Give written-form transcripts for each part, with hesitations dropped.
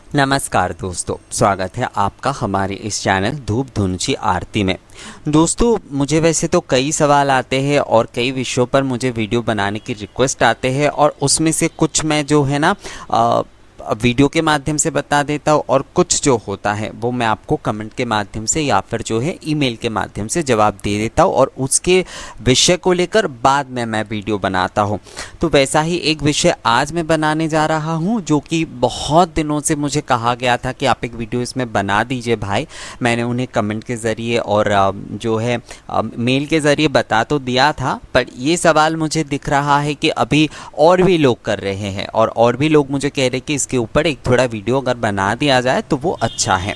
नमस्कार दोस्तों, स्वागत है आपका हमारे इस चैनल धूप धुंची आरती में। दोस्तों, मुझे वैसे तो कई सवाल आते हैं और कई विषयों पर मुझे वीडियो बनाने की रिक्वेस्ट आते हैं और उसमें से कुछ मैं जो है ना वीडियो के माध्यम से बता देता हूँ और कुछ जो होता है वो मैं आपको कमेंट के माध्यम से या फिर जो है ईमेल के माध्यम से जवाब दे देता हूँ और उसके विषय को लेकर बाद में मैं वीडियो बनाता हूँ। तो वैसा ही एक विषय आज मैं बनाने जा रहा हूँ जो कि बहुत दिनों से मुझे कहा गया था कि आप एक वीडियो इसमें बना दीजिए भाई। मैंने उन्हें कमेंट के ज़रिए और जो है मेल के ज़रिए बता तो दिया था, पर ये सवाल मुझे दिख रहा है कि अभी और भी लोग कर रहे हैं और भी लोग मुझे कह रहे हैं कि इसके ऊपर एक थोड़ा वीडियो अगर बना दिया जाए तो वो अच्छा है।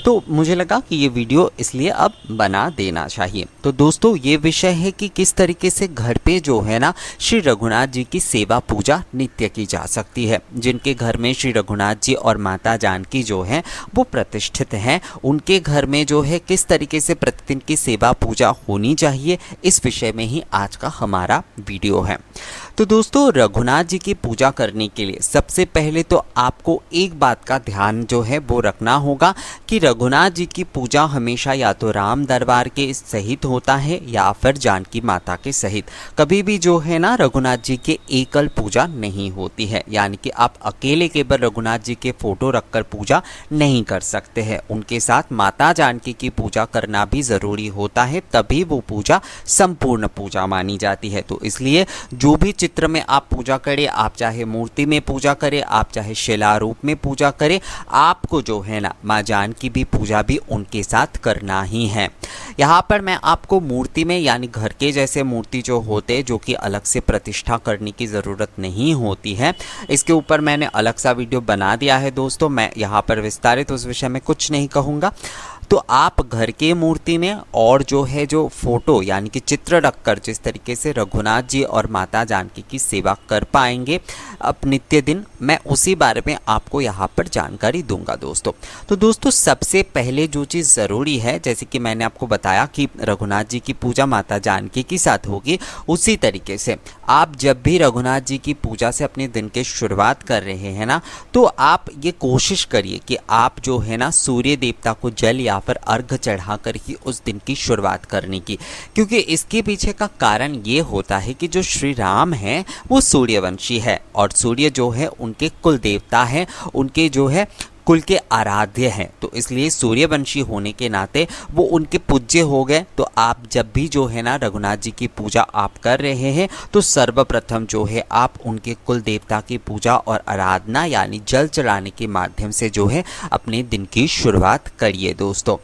तो मुझे लगा कि ये वीडियो इसलिए अब बना देना चाहिए। तो दोस्तों, ये विषय है कि किस तरीके से घर पे जो है ना श्री रघुनाथ जी की सेवा पूजा नित्य की जा सकती है। जिनके घर में श्री रघुनाथ जी और माता जानकी जो है वो प्रतिष्ठित हैं, उनके घर में जो है किस तरीके से प्रतिदिन की सेवा पूजा होनी चाहिए, इस विषय में ही आज का हमारा वीडियो है। तो दोस्तों, रघुनाथ जी की पूजा करने के लिए सबसे पहले तो आपको एक बात का ध्यान जो है वो रखना होगा कि रघुनाथ जी की पूजा हमेशा या तो राम दरबार के सहित होता है या फिर जानकी माता के सहित। कभी भी जो है ना रघुनाथ जी के एकल पूजा नहीं होती है, यानी कि आप अकेले केवल रघुनाथ जी के फोटो रखकर पूजा नहीं कर सकते हैं। उनके साथ माता जानकी की पूजा करना भी ज़रूरी होता है, तभी वो पूजा संपूर्ण पूजा मानी जाती है। तो इसलिए जो भी चित्र में आप पूजा करें, आप चाहे मूर्ति में पूजा करें, आप चाहे शिला रूप में पूजा करें, आपको जो है ना माँ जानकी भी पूजा भी उनके साथ करना ही है। यहाँ पर मैं आपको मूर्ति में यानी घर के जैसे मूर्ति जो होते हैं, जो कि अलग से प्रतिष्ठा करने की ज़रूरत नहीं होती है, इसके ऊपर मैंने अलग सा वीडियो बना दिया है दोस्तों। मैं यहाँ पर विस्तारित उस विषय में कुछ नहीं कहूँगा। तो आप घर के मूर्ति में और जो है जो फोटो यानी कि चित्र रखकर जिस तरीके से रघुनाथ जी और माता जानकी की सेवा कर पाएंगे अब नित्य दिन, मैं उसी बारे में आपको यहाँ पर जानकारी दूंगा दोस्तों। तो दोस्तों, सबसे पहले जो चीज़ ज़रूरी है, जैसे कि मैंने आपको बताया कि रघुनाथ जी की पूजा माता जानकी के साथ होगी, उसी तरीके से आप जब भी रघुनाथ जी की पूजा से अपने दिन की शुरुआत कर रहे हैं ना, तो आप ये कोशिश करिए कि आप जो है ना सूर्य देवता को जल या फिर अर्घ चढ़ाकर ही उस दिन की शुरुआत करने की, क्योंकि इसके पीछे का कारण ये होता है कि जो श्री राम हैं वो सूर्यवंशी है और सूर्य जो है उनके कुल देवता हैं, उनके जो है कुल के आराध्य हैं। तो इसलिए सूर्यवंशी होने के नाते वो उनके पूज्य हो गए। तो आप जब भी जो है ना रघुनाथ जी की पूजा आप कर रहे हैं तो सर्वप्रथम जो है आप उनके कुल देवता की पूजा और आराधना यानी जल चढ़ाने के माध्यम से जो है अपने दिन की शुरुआत करिए दोस्तों।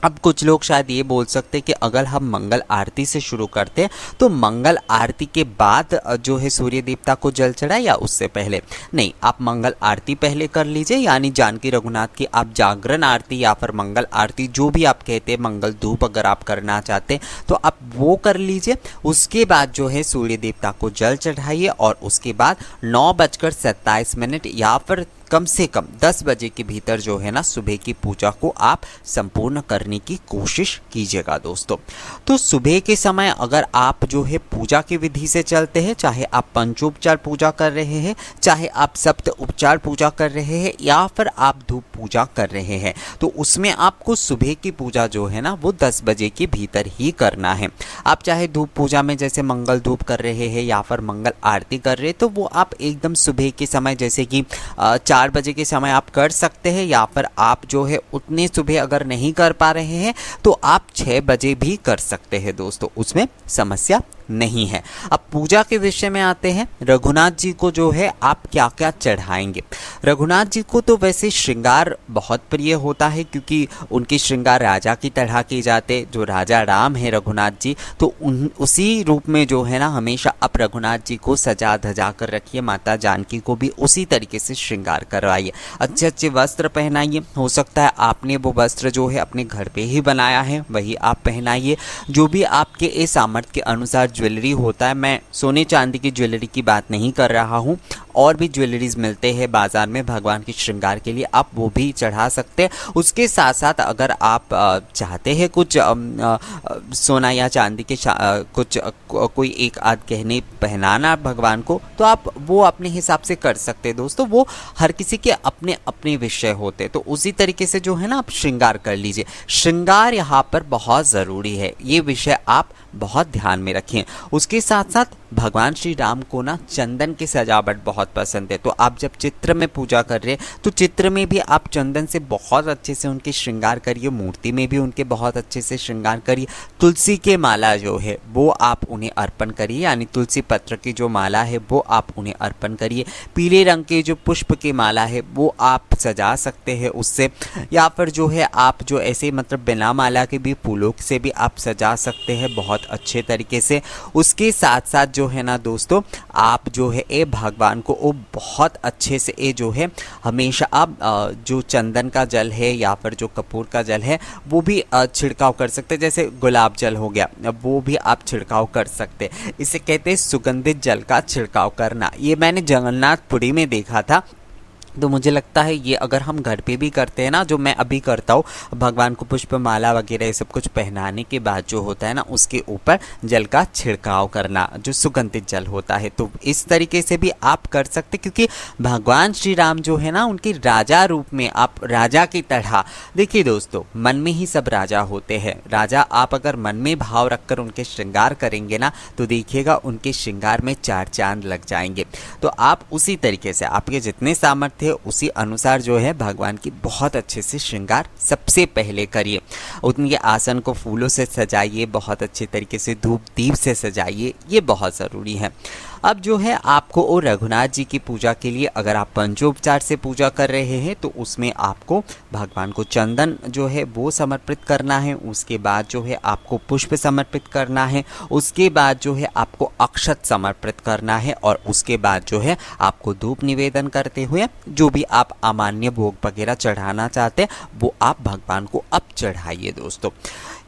अब कुछ लोग शायद ये बोल सकते हैं कि अगर हम मंगल आरती से शुरू करते हैं तो मंगल आरती के बाद जो है सूर्य देवता को जल चढ़ाए या उससे पहले। नहीं, आप मंगल आरती पहले कर लीजिए, यानी जानकी रघुनाथ की आप जागरण आरती या फिर मंगल आरती जो भी आप कहते हैं, मंगल धूप अगर आप करना चाहते हैं तो आप वो कर लीजिए। उसके बाद जो है सूर्य देवता को जल चढ़ाइए और उसके बाद 9:27 या फिर कम से कम 10 बजे के भीतर जो है ना सुबह की पूजा को आप संपूर्ण करने की कोशिश कीजिएगा दोस्तों। तो सुबह के समय अगर आप जो है पूजा की विधि से चलते हैं, चाहे आप पंचोपचार पूजा कर रहे हैं, चाहे आप सप्त उपचार पूजा कर रहे हैं या फिर आप धूप पूजा कर रहे हैं, तो उसमें आपको सुबह की पूजा जो है ना वो 10 बजे के भीतर ही करना है। आप चाहे धूप पूजा में जैसे मंगल धूप कर रहे हैं या फिर मंगल आरती कर रहे हैं, तो वो आप एकदम सुबह के समय जैसे कि 4 बजे के समय आप कर सकते हैं, या फिर आप जो है उतने सुबह अगर नहीं कर पा रहे हैं तो आप 6 बजे भी कर सकते हैं दोस्तों, उसमें समस्या नहीं है। अब पूजा के विषय में आते हैं। रघुनाथ जी को जो है आप क्या क्या चढ़ाएंगे। रघुनाथ जी को तो वैसे श्रृंगार बहुत प्रिय होता है, क्योंकि उनकी श्रृंगार राजा की तरह की जाते, जो राजा राम है रघुनाथ जी, तो उसी रूप में जो है ना हमेशा आप रघुनाथ जी को सजा धजा कर रखिए। माता जानकी को भी उसी तरीके से श्रृंगार करवाइए, अच्छे अच्छे वस्त्र पहनाइए। हो सकता है आपने वो वस्त्र जो है अपने घर पे ही बनाया है वही आप पहनाइए। जो भी आपके सामर्थ्य के अनुसार ज्वेलरी होता है, मैं सोने चांदी की ज्वेलरी की बात नहीं कर रहा हूँ, और भी ज्वेलरीज मिलते हैं बाज़ार में भगवान के श्रृंगार के लिए, आप वो भी चढ़ा सकते हैं। उसके साथ साथ अगर आप चाहते हैं कुछ सोना या चांदी के कुछ कोई एक आध गहने पहनाना भगवान को, तो आप वो अपने हिसाब से कर सकते हैं दोस्तों। वो हर किसी के अपने अपने विषय होते, तो उसी तरीके से जो है ना आप श्रृंगार कर लीजिए। श्रृंगार यहाँ पर बहुत ज़रूरी है, ये विषय आप बहुत ध्यान में रखें। उसके साथ साथ भगवान श्री राम को ना चंदन की सजावट बहुत पसंद है, तो आप जब चित्र में पूजा कर रहे हैं तो चित्र में भी आप चंदन से बहुत अच्छे से उनके श्रृंगार करिए, मूर्ति में भी उनके बहुत अच्छे से श्रृंगार करिए। तुलसी के माला जो है वो आप उन्हें अर्पण करिए, यानी तुलसी पत्र की जो माला है वो आप उन्हें अर्पण करिए। पीले रंग के जो पुष्प की माला है वो आप सजा सकते हैं उससे, या फिर जो है आप जो ऐसे मतलब बिना माला के भी फूलों से भी आप सजा सकते हैं बहुत अच्छे तरीके से। उसके साथ साथ जो है ना दोस्तों, आप जो है ये भगवान को वो बहुत अच्छे से ये जो है हमेशा आप जो चंदन का जल है या फिर जो कपूर का जल है वो भी छिड़काव कर सकते हैं। जैसे गुलाब जल हो गया, वो भी आप छिड़काव कर सकते हैं। इसे कहते हैं सुगंधित जल का छिड़काव करना। ये मैंने जगन्नाथपुरी में देखा था, तो मुझे लगता है ये अगर हम घर पे भी करते हैं ना, जो मैं अभी करता हूँ, भगवान को पुष्प माला वगैरह ये सब कुछ पहनाने के बाद जो होता है ना उसके ऊपर जल का छिड़काव करना, जो सुगंधित जल होता है, तो इस तरीके से भी आप कर सकते। क्योंकि भगवान श्री राम जो है ना उनके राजा रूप में, आप राजा की तरह देखिए दोस्तों, मन में ही सब राजा होते हैं। राजा आप अगर मन में भाव रखकर उनके श्रृंगार करेंगे ना तो देखिएगा उनके श्रृंगार में चार चांद लग जाएंगे। तो आप उसी तरीके से आपके जितने सामर्थ्य उसी अनुसार जो है भगवान की बहुत अच्छे से श्रृंगार सबसे पहले करिए। उनके आसन को फूलों से सजाइए, बहुत अच्छे तरीके से धूप दीप से सजाइए, ये बहुत ज़रूरी है। अब जो है आपको और रघुनाथ जी की पूजा के लिए अगर आप पंचोपचार से पूजा कर रहे हैं तो उसमें आपको भगवान को चंदन जो है वो समर्पित करना है। उसके बाद जो है आपको पुष्प समर्पित करना है। उसके बाद जो है आपको अक्षत समर्पित करना है, और उसके बाद जो है आपको धूप निवेदन करते हुए जो भी आप अमान्य भोग वगैरह चढ़ाना चाहते हैं वो आप भगवान को अब चढ़ाइए दोस्तों।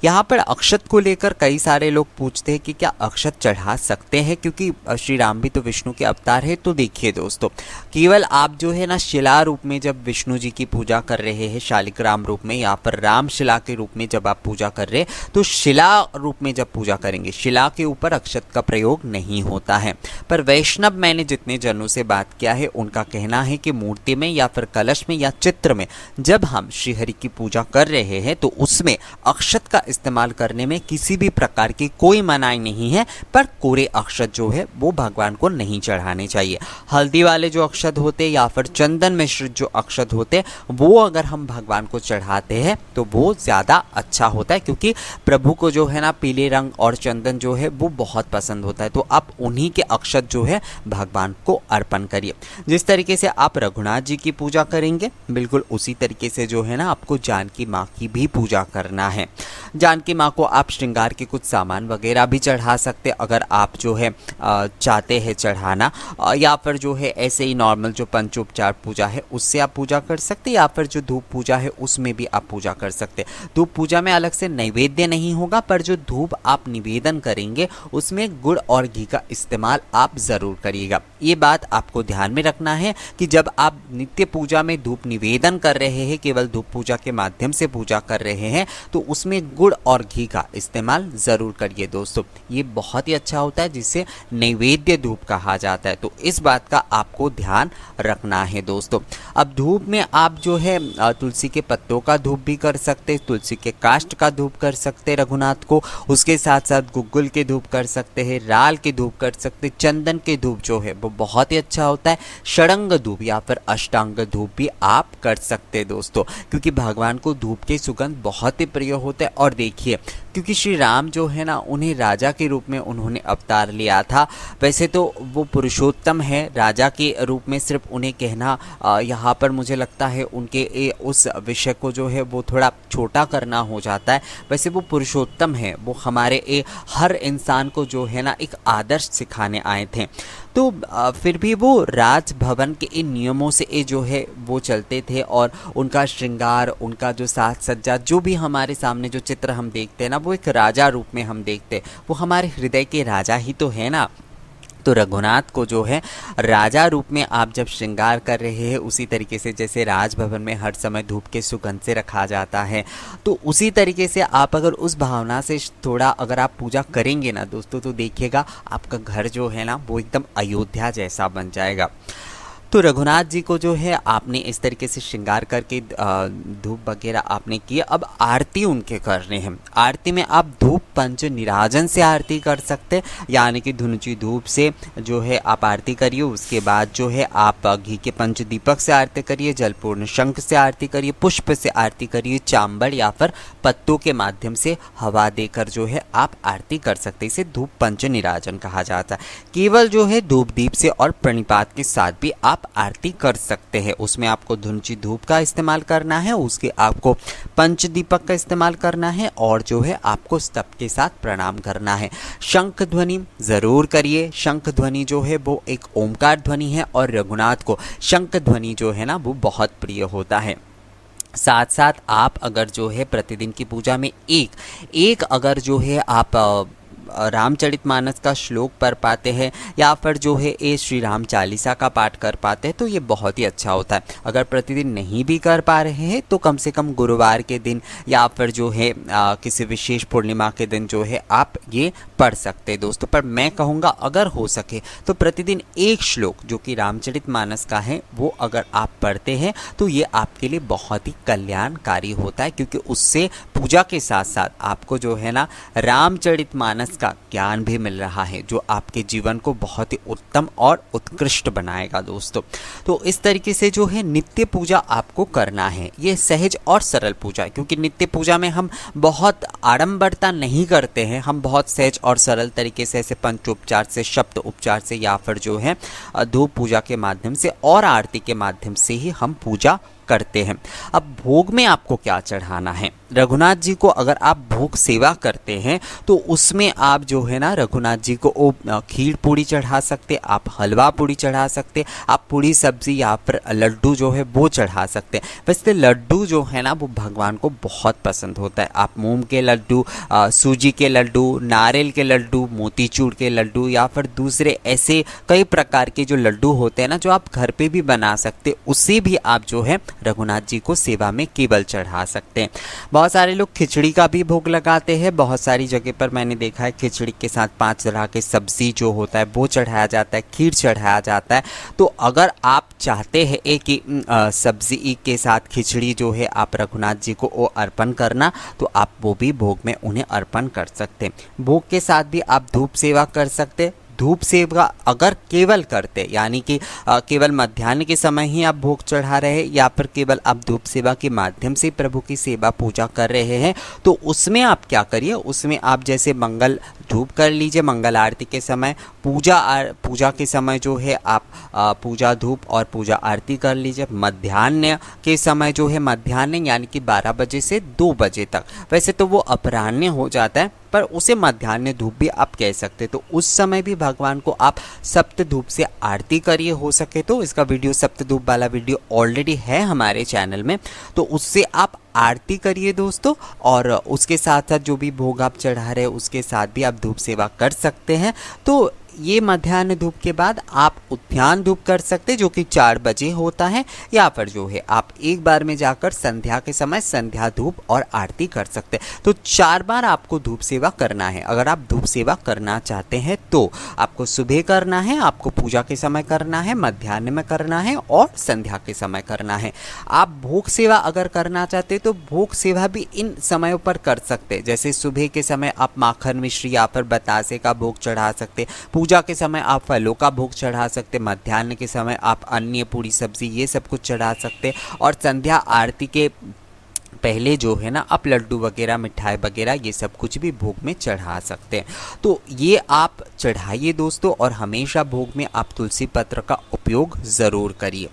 यहाँ पर अक्षत को लेकर कई सारे लोग पूछते हैं कि क्या अक्षत चढ़ा सकते हैं, क्योंकि श्री राम भी तो विष्णु के अवतार है। तो देखिए दोस्तों, केवल आप जो है ना शिला रूप में जब विष्णु जी की पूजा कर रहे हैं, शालिग्राम रूप में, यहाँ पर राम शिला के रूप में जब आप पूजा कर रहे हैं तो शिला रूप में जब पूजा करेंगे, शिला के ऊपर अक्षत का प्रयोग नहीं होता है। पर वैष्णव मैंने जितने जनों से बात किया है उनका कहना है कि मूर्ति में या फिर कलश में या चित्र में जब हम श्रीहरि की पूजा कर रहे हैं तो उसमें अक्षत का इस्तेमाल करने में किसी भी प्रकार की कोई मनाही नहीं है, पर कोरे अक्षत जो है वो भगवान को नहीं चढ़ाने चाहिए। हल्दी वाले जो अक्षत होते या फिर चंदन मिश्रित जो अक्षत होते वो अगर हम भगवान को चढ़ाते हैं तो वो ज़्यादा अच्छा होता है, क्योंकि प्रभु को जो है ना पीले रंग और चंदन जो है वो बहुत पसंद होता है। तो आप उन्हीं के अक्षत जो है भगवान को अर्पण करिए। जिस तरीके से आप रघुनाथ जी की पूजा करेंगे बिल्कुल उसी तरीके से जो है ना आपको जानकी माँ की भी पूजा करना है। जानकी माँ को आप श्रृंगार के कुछ सामान वगैरह भी चढ़ा सकते अगर आप जो है चाहते हैं चढ़ाना, या फिर जो है ऐसे ही नॉर्मल जो पंचोपचार पूजा है उससे आप पूजा कर सकते, या फिर जो धूप पूजा है उसमें भी आप पूजा कर सकते। धूप पूजा में अलग से नैवेद्य नहीं होगा, पर जो धूप आप निवेदन करेंगे उसमें गुड़ और घी का इस्तेमाल आप ज़रूर करिएगा। ये बात आपको ध्यान में रखना है कि जब आप नित्य पूजा में धूप निवेदन कर रहे हैं, केवल धूप पूजा के माध्यम से पूजा कर रहे हैं, तो उसमें गुड़ और घी का इस्तेमाल ज़रूर करिए दोस्तों। ये बहुत ही अच्छा होता है, जिसे नैवेद्य धूप कहा जाता है। तो इस बात का आपको ध्यान रखना है दोस्तों। अब धूप में आप जो है तुलसी के पत्तों का धूप भी कर सकते, तुलसी के काष्ठ का धूप कर सकते रघुनाथ को। उसके साथ साथ गुग्गुल के धूप कर सकते हैं, राल के धूप कर सकते, चंदन के धूप जो है वो बहुत ही अच्छा होता है। षडंग धूप या फिर अष्टांग धूप भी आप कर सकते हैं दोस्तों, क्योंकि भगवान को धूप के सुगंध बहुत ही प्रिय होते हैं। और देखिए, क्योंकि श्री राम जो है ना उन्हें राजा के रूप में उन्होंने अवतार लिया था। वैसे तो वो पुरुषोत्तम है, राजा के रूप में सिर्फ उन्हें कहना यहाँ पर मुझे लगता है उनके उस विषय को जो है वो थोड़ा छोटा करना हो जाता है। वैसे वो पुरुषोत्तम है, वो हमारे हर इंसान को जो है ना एक आदर्श सिखाने आए थे। तो फिर भी वो राजभवन के इन नियमों से जो है वो चलते थे, और उनका श्रृंगार, उनका जो साज सज्जा, जो भी हमारे सामने जो चित्र हम देखते हैं ना वो एक राजा रूप में हम देखते हैं। वो हमारे हृदय के राजा ही तो है ना। तो रघुनाथ को जो है राजा रूप में आप जब श्रृंगार कर रहे हैं, उसी तरीके से जैसे राजभवन में हर समय धूप के सुगंध से रखा जाता है, तो उसी तरीके से आप अगर उस भावना से थोड़ा अगर आप पूजा करेंगे ना दोस्तों, तो देखिएगा आपका घर जो है ना वो एकदम अयोध्या जैसा बन जाएगा। तो रघुनाथ जी को जो है आपने इस तरीके से श्रृंगार करके धूप वगैरह आपने किया। अब आरती उनके करने हैं। आरती में आप धूप पंच निराजन से आरती कर सकते, यानी कि धुनुची धूप से जो है आप आरती करिए। उसके बाद जो है आप घी के पंच दीपक से आरती करिए, जलपूर्ण शंख से आरती करिए, पुष्प से आरती करिए, चांबड़ या फिर पत्तों के माध्यम से हवा देकर जो है आप आरती कर सकते। इसे धूप पंच निराजन कहा जाता है। केवल जो है धूप दीप से और प्रणिपात के साथ भी आप आरती कर सकते हैं। उसमें आपको धुनुची धूप का इस्तेमाल करना है, उसके आपको पंच दीपक का इस्तेमाल करना है और जो है आपको स्तव के साथ प्रणाम करना है। शंख ध्वनि जरूर करिए। शंख ध्वनि जो है वो एक ओमकार ध्वनि है और रघुनाथ को शंख ध्वनि जो है ना वो बहुत प्रिय होता है। साथ साथ आप अगर जो है प्रतिदिन की पूजा में एक अगर जो है आप रामचरितमानस का श्लोक पढ़ पाते हैं या फिर जो है ये श्री राम चालीसा का पाठ कर पाते हैं तो ये बहुत ही अच्छा होता है। अगर प्रतिदिन नहीं भी कर पा रहे हैं तो कम से कम गुरुवार के दिन या फिर जो है किसी विशेष पूर्णिमा के दिन जो है आप ये पढ़ सकते हैं दोस्तों। पर मैं कहूँगा अगर हो सके तो प्रतिदिन एक श्लोक जो कि रामचरितमानस का है वो अगर आप पढ़ते हैं तो ये आपके लिए बहुत ही कल्याणकारी होता है, क्योंकि उससे पूजा के साथ साथ आपको जो है ना रामचरितमानस का ज्ञान भी मिल रहा है, जो आपके जीवन को बहुत ही उत्तम और उत्कृष्ट बनाएगा दोस्तों। तो इस तरीके से जो है नित्य पूजा आपको करना है। ये सहज और सरल पूजा है, क्योंकि नित्य पूजा में हम बहुत आडंबरता नहीं करते हैं। हम बहुत सहज और सरल तरीके से ऐसे पंचोपचार से, शब्द उपचार से या फिर जो है धूप पूजा के माध्यम से और आरती के माध्यम से ही हम पूजा करते हैं। अब भोग में आपको क्या चढ़ाना है? रघुनाथ जी को अगर आप भोग सेवा करते हैं तो उसमें आप जो है ना रघुनाथ जी को खीर पूड़ी चढ़ा सकते, आप हलवा पूड़ी चढ़ा सकते, आप पूड़ी सब्जी या फिर लड्डू जो है वो चढ़ा सकते हैं। वैसे लड्डू जो है ना वो भगवान को बहुत पसंद होता है। आप मूंग के लड्डू, सूजी के लड्डू, नारियल के लड्डू, मोतीचूर के लड्डू या फिर दूसरे ऐसे कई प्रकार के जो लड्डू होते हैं ना जो आप घर पे भी बना सकते, उसे भी आप जो है रघुनाथ जी को सेवा में केवल चढ़ा सकते हैं। बहुत सारे लोग खिचड़ी का भी भोग लगाते हैं। बहुत सारी जगह पर मैंने देखा है खिचड़ी के साथ 5 तरह के सब्जी जो होता है वो चढ़ाया जाता है, खीर चढ़ाया जाता है। तो अगर आप चाहते हैं एक ही सब्जी के साथ खिचड़ी जो है आप रघुनाथ जी को वो अर्पण करना, तो आप वो भी भोग में उन्हें अर्पण कर सकते हैं। भोग के साथ भी आप धूप सेवा कर सकते। धूप सेवा अगर केवल करते, यानी कि केवल मध्याह्न के समय ही आप भोग चढ़ा रहे हैं या फिर केवल आप धूप सेवा के माध्यम से प्रभु की सेवा पूजा कर रहे हैं, तो उसमें आप क्या करिए, उसमें आप जैसे मंगल धूप कर लीजिए मंगल आरती के समय, पूजा के समय जो है आप पूजा धूप और पूजा आरती कर लीजिए। मध्याह्न के समय जो है मध्याह्न यानी कि 12 बजे से 2 बजे तक, वैसे तो वो अपराह्न हो जाता है पर उसे मध्याह्न धूप भी आप कह सकते। तो उस समय भी भगवान को आप सप्त धूप से आरती करिए। हो सके तो इसका वीडियो सप्त धूप वाला वीडियो ऑलरेडी है हमारे चैनल में, तो उससे आप आरती करिए दोस्तों। और उसके साथ साथ जो भी भोग आप चढ़ा रहे हैं उसके साथ भी आप धूप सेवा कर सकते हैं। तो ये मध्याह्न धूप के बाद आप उद्यान धूप कर सकते हैं जो कि 4 बजे होता है, या फिर जो है आप एक बार में जाकर संध्या के समय संध्या धूप और आरती कर सकते हैं। तो 4 बार आपको धूप सेवा करना है। अगर आप धूप सेवा करना चाहते हैं तो आपको सुबह करना है, आपको पूजा के समय करना है, मध्याह्न में करना है और संध्या के समय करना है। आप भोग सेवा अगर करना चाहते हैं तो भोग सेवा भी इन समयों पर कर सकते हैं। जैसे सुबह के समय आप माखन मिश्री या फिर बतासे का भोग चढ़ा सकते, पूजा के समय आप फलों का भोग चढ़ा सकते, मध्याह्न के समय आप अन्य पूरी सब्जी ये सब कुछ चढ़ा सकते, और संध्या आरती के पहले जो है ना आप लड्डू वगैरह मिठाई वगैरह ये सब कुछ भी भोग में चढ़ा सकते हैं। तो ये आप चढ़ाइए दोस्तों, और हमेशा भोग में आप तुलसी पत्र का उपयोग ज़रूर करिए।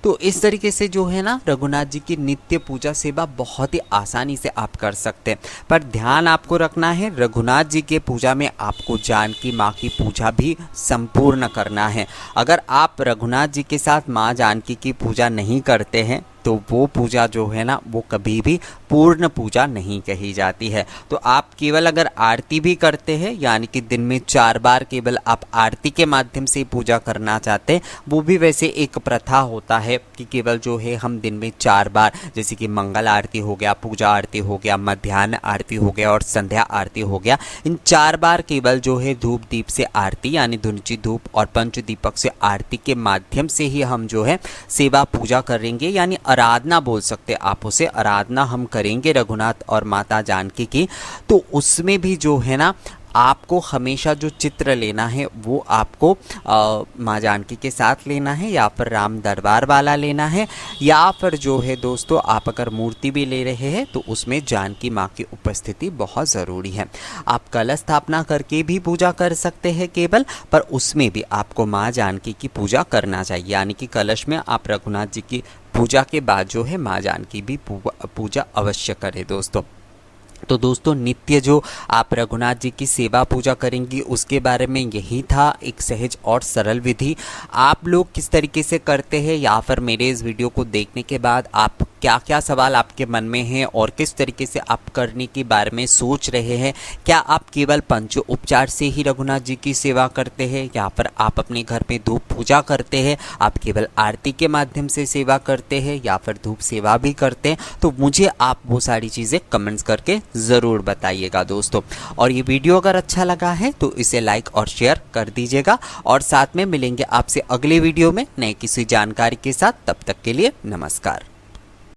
तो इस तरीके से जो है ना रघुनाथ जी की नित्य पूजा सेवा बहुत ही आसानी से आप कर सकते हैं। पर ध्यान आपको रखना है, रघुनाथ जी के पूजा में आपको जानकी माँ की पूजा भी संपूर्ण करना है। अगर आप रघुनाथ जी के साथ माँ जानकी की पूजा नहीं करते हैं तो वो पूजा जो है ना वो कभी भी पूर्ण पूजा नहीं कही जाती है। तो आप केवल अगर आरती भी करते हैं, यानी कि दिन में 4 बार केवल आप आरती के माध्यम से पूजा करना चाहते हैं, वो भी वैसे एक प्रथा होता है कि केवल जो है हम दिन में 4 बार, जैसे कि मंगल आरती हो गया, पूजा आरती हो गया, मध्याह्न आरती हो गया और संध्या आरती हो गया, इन 4 बार केवल जो है धूप दीप से आरती यानी धुंची धूप और पंचदीपक से आरती के माध्यम से ही हम जो है सेवा पूजा करेंगे, यानी आराधना बोल सकते आप उसे, आराधना हम करेंगे रघुनाथ और माता जानकी की। तो उसमें भी जो है ना आपको हमेशा जो चित्र लेना है वो आपको माँ जानकी के साथ लेना है, या फिर राम दरबार वाला लेना है, या फिर जो है दोस्तों आप अगर मूर्ति भी ले रहे हैं तो उसमें जानकी माँ की उपस्थिति बहुत ज़रूरी है। आप कलश स्थापना करके भी पूजा कर सकते हैं केवल, पर उसमें भी आपको माँ जानकी की पूजा करना चाहिए, यानी कि कलश में आप रघुनाथ जी की पूजा के बाद जो है माँ जानकी भी पूजा अवश्य करें दोस्तों। तो दोस्तों नित्य जो आप रघुनाथ जी की सेवा पूजा करेंगी उसके बारे में यही था एक सहज और सरल विधि। आप लोग किस तरीके से करते हैं, या फिर मेरे इस वीडियो को देखने के बाद आप क्या क्या सवाल आपके मन में हैं और किस तरीके से आप करने के बारे में सोच रहे हैं। क्या आप केवल पंचोपचार से ही रघुनाथ जी की सेवा करते हैं, या फिर आप अपने घर में धूप पूजा करते हैं, आप केवल आरती के माध्यम से सेवा करते हैं, या फिर धूप सेवा भी करते हैं? तो मुझे आप वो सारी चीज़ें कमेंट्स करके ज़रूर बताइएगा दोस्तों। और ये वीडियो अगर अच्छा लगा है तो इसे लाइक और शेयर कर दीजिएगा, और साथ में मिलेंगे आपसे अगले वीडियो में नए किसी जानकारी के साथ। तब तक के लिए नमस्कार।